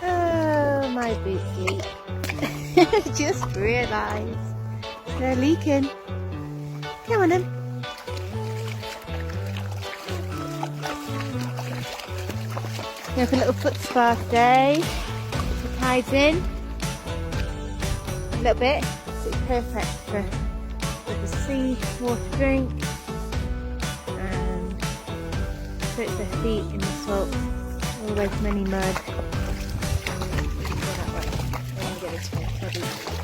Oh, my boots leak. Just realised they're leaking. Come on then. Go for a little foot spa today. Put the tides in. A little bit. So it's perfect for the sea, water drink. And soak their feet in the salt. All away from any mud. Go that way. I want to get this one.